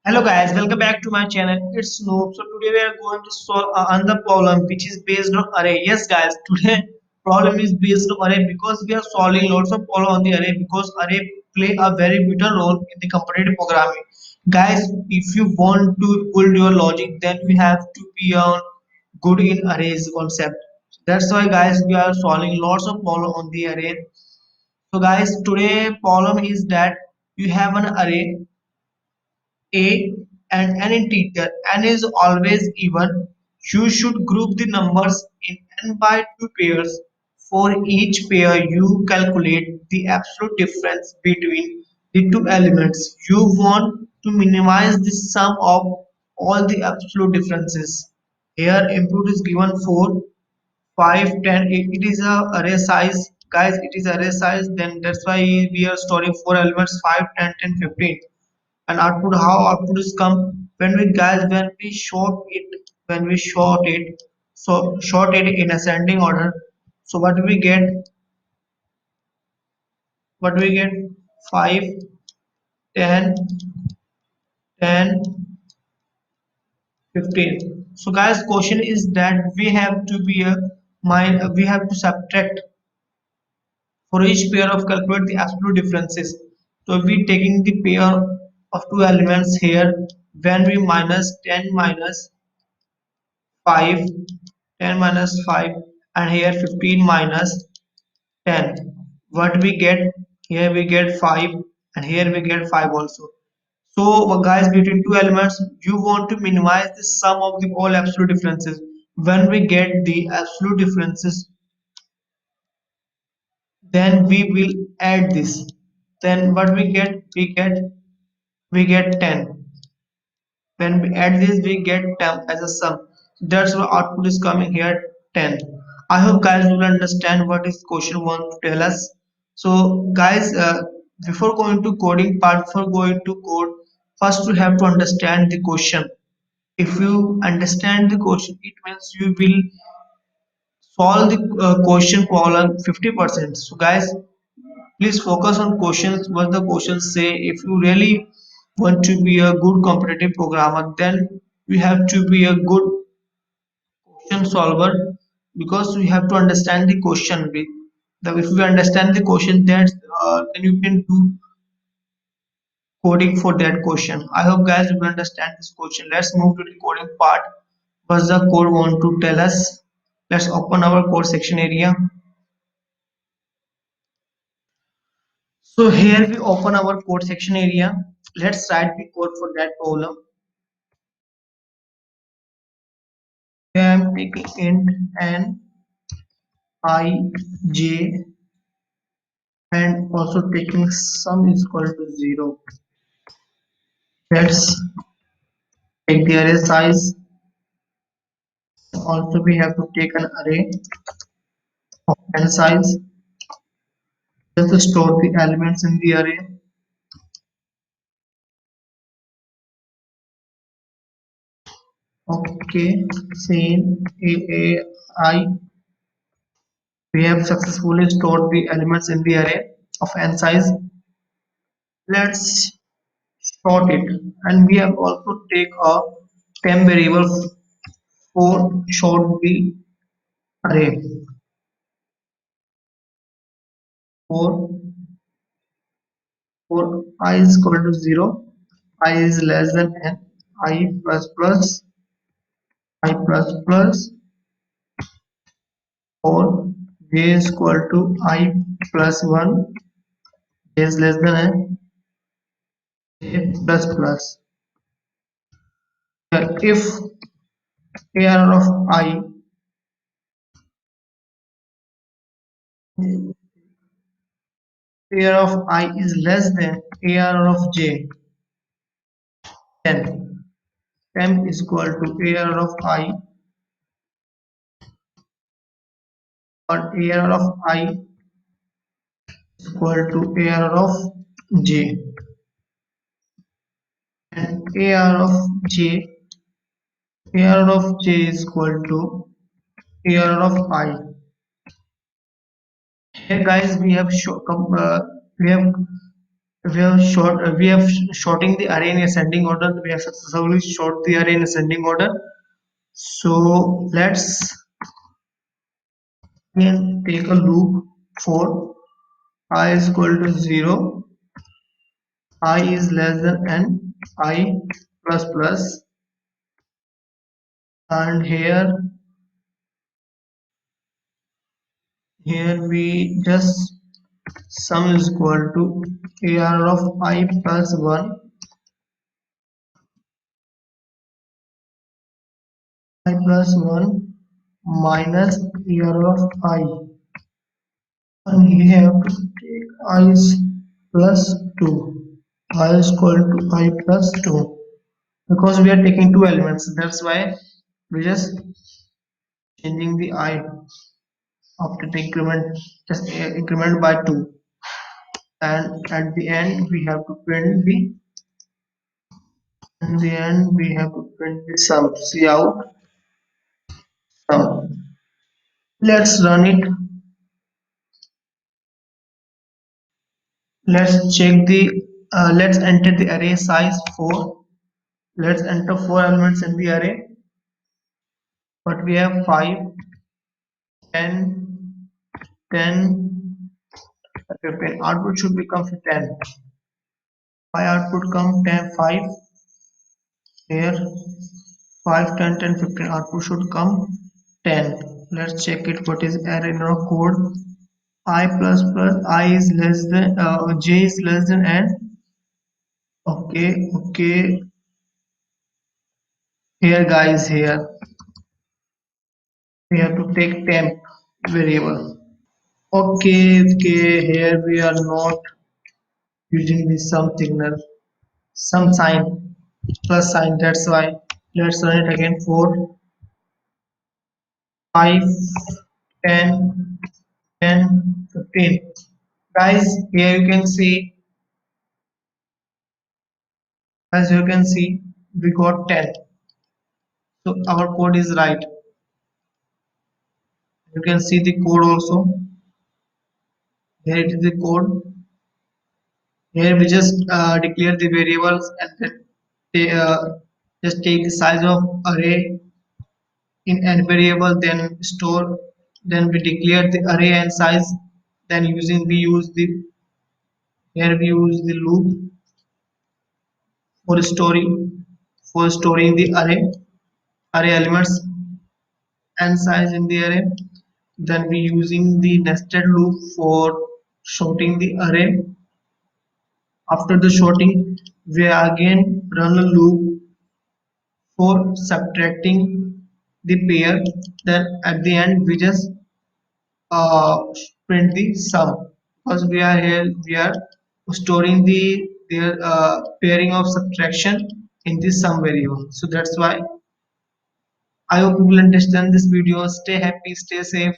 Hello guys, welcome back to my channel. It's Noob. So today we are going to solve another problem which is based on array. Yes guys, today problem is based on array because we are solving lots of problem on the array because array play a very vital role in the competitive programming. Guys, if you want to build your logic, then we have to be good in arrays concept. That's why guys we are solving lots of problem on the array. So guys, today problem is that you have an array a and an integer n is always even, you should group the numbers in n by 2 pairs. For each pair, you calculate the absolute difference between the two elements. You want to minimize the sum of all the absolute differences. Here, input is given 4, 5, 10. It is a array size. Guys, it is array size. Then that's why we are storing 4 elements 5, 10, 10, 15. And output, how output is come when we guys when we sort it in ascending order. So what we get 5, 10, 10, 15. So guys, question is that we have to be a mind we have to subtract for each pair of calculate the absolute differences. So we taking the pair of two elements here. When we minus 10 minus 5, 10 minus 5, and here 15 minus 10, what we get? Here we get 5 and here we get 5 also. So guys, between two elements you want to minimize the sum of the all absolute differences. When we get the absolute differences, then we will add this. Then what we get 10. When we add this, we get 10 as a sum. That's why output is coming here 10. I hope guys will understand what is question want to tell us. So guys, before going to coding part, before going to code, first you have to understand the question. If you understand the question, it means you will solve the question problem 50%. So guys, please focus on questions, what the questions say. If you really want to be a good competitive programmer, then you have to be a good question solver because you have to understand the question. If you understand the question, then you can do coding for that question. I hope guys you will understand this question. Let's move to the coding part. What's the code want to tell us? Let's open our code section area. So here we open our code section area. Let's write the code for that problem. I am taking int n I j and also taking sum is equal to 0. Let's take the array size. Also we have to take an array of n size. Just store the elements in the array. Okay, same AI. We have successfully stored the elements in the array of n size. Let's sort it, and we have also take a temp variable for sort the array. For I is equal to 0, I is less than n, I plus plus, I plus plus, or j is equal to I plus 1, j is less than n, j plus plus. If AR of I is less than AR of j, then temp is equal to AR of I or AR of I is equal to AR of j, and AR of j is equal to AR of I. Here guys we have sorting the array in ascending order. We have successfully sort the array in ascending order. So let's again take a loop for I is equal to 0, I is less than n, I plus plus, and here we just sum is equal to AR of I plus 1, I plus 1 minus AR of I, and we have to take I is plus 2, I is equal to I plus 2, because we are taking two elements, that's why we just changing the I after the increment, just increment by 2, and at the end we have to print the in the end we have to print the sum, see out sum. Let's run it. Let's check the let's enter the array size 4. Let's enter 4 elements in the array, but we have 5, 10, 10, 15. Output should become 10. By output come 10, 5 here, 5, 10, 10, 15. Output should come 10. Let's check it. What is error in our code? I plus plus I is less than j is less than n. Okay, okay. Here guys, here we have to take temp variable. Okay, okay. Here we are not using the sum signal, sum sign, plus sign. That's why. Let's run it again. 4, 5, 10, 10, 15. Guys, here you can see, as you can see, we got 10. So our code is right. You can see the code also. Here it is the code. Here we just declare the variables and then just take the size of array in n variable, then store, then we declare the array and size, then we use the here we use the loop for storing the array elements and size in the array. Then we using the nested loop for sorting the array. After the sorting, we again run a loop for subtracting the pair. Then at the end we just uh, print the sum, because we are storing the their pairing of subtraction in the sum variable. So that's why I hope you will understand this video. Stay happy, stay safe.